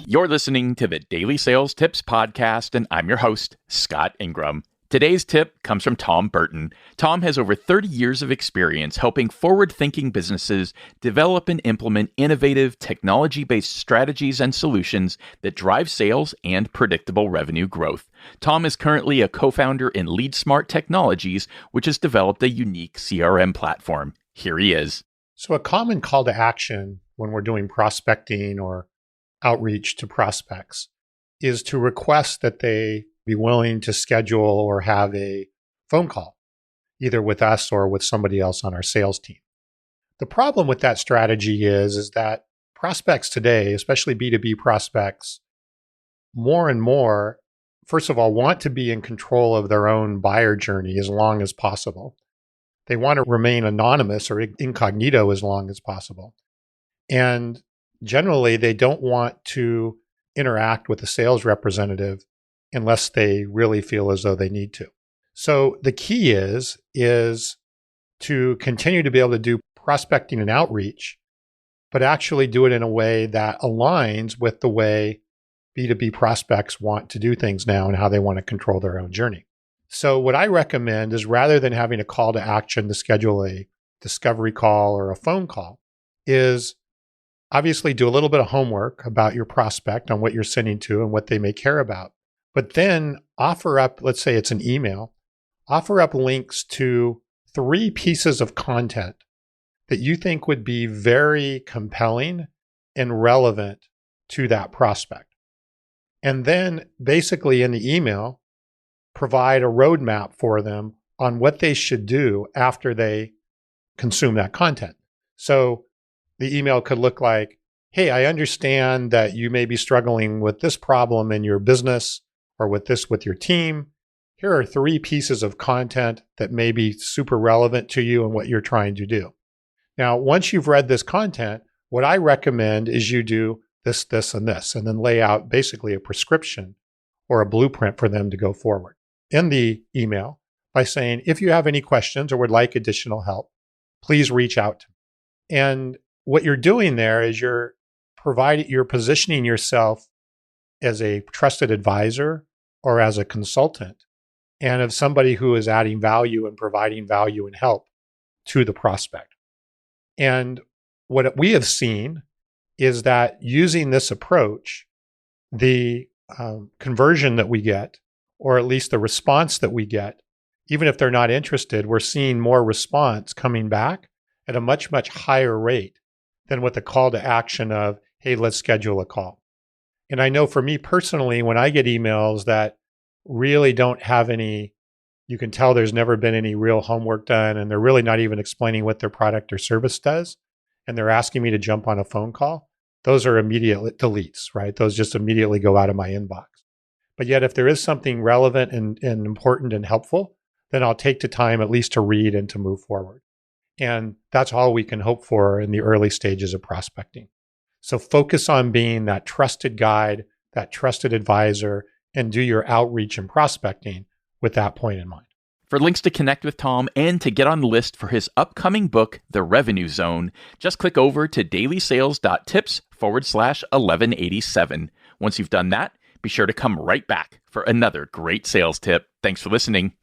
You're listening to the Daily Sales Tips Podcast, and I'm your host, Scott Ingram. Today's tip comes from Tom Burton. Tom has over 30 years of experience helping forward-thinking businesses develop and implement innovative, technology-based strategies and solutions that drive sales and predictable revenue growth. Tom is currently a co-founder in LeadSmart Technologies, which has developed a unique CRM platform. Here he is. So a common call to action when we're doing prospecting or outreach to prospects is to request that they be willing to schedule or have a phone call, either with us or with somebody else on our sales team. The problem with that strategy is that prospects today, especially B2B prospects, more and more, first of all, want to be in control of their own buyer journey as long as possible. They want to remain anonymous or incognito as long as possible. And generally, they don't want to interact with a sales representative unless they really feel as though they need to. So the key is to continue to be able to do prospecting and outreach, but actually do it in a way that aligns with the way B2B prospects want to do things now and how they want to control their own journey. So what I recommend is, rather than having a call to action to schedule a discovery call or a phone call, is obviously do a little bit of homework about your prospect on what you're sending to and what they may care about. But then offer up, let's say it's an email, offer up links to 3 pieces of content that you think would be very compelling and relevant to that prospect. And then basically in the email, provide a roadmap for them on what they should do after they consume that content. So the email could look like, hey, I understand that you may be struggling with this problem in your business or with this with your team. Here are 3 pieces of content that may be super relevant to you and what you're trying to do. Now, once you've read this content, what I recommend is you do this, this, and this, and then lay out basically a prescription or a blueprint for them to go forward in the email by saying, if you have any questions or would like additional help, please reach out to me. And what you're doing there is you're positioning yourself as a trusted advisor or as a consultant, and of somebody who is adding value and providing value and help to the prospect. And what we have seen is that using this approach, the conversion that we get, or at least the response that we get, even if they're not interested, we're seeing more response coming back at a much, much higher rate than with the call to action of, hey, let's schedule a call. And I know for me personally, when I get emails that really don't have any, you can tell there's never been any real homework done, and they're really not even explaining what their product or service does, and they're asking me to jump on a phone call, those are immediate deletes, right? Those just immediately go out of my inbox. But yet, if there is something relevant and important and helpful, then I'll take the time at least to read and to move forward. And that's all we can hope for in the early stages of prospecting. So focus on being that trusted guide, that trusted advisor, and do your outreach and prospecting with that point in mind. For links to connect with Tom and to get on the list for his upcoming book, The Revenue Zone, just click over to dailysales.tips/1187. Once you've done that, be sure to come right back for another great sales tip. Thanks for listening.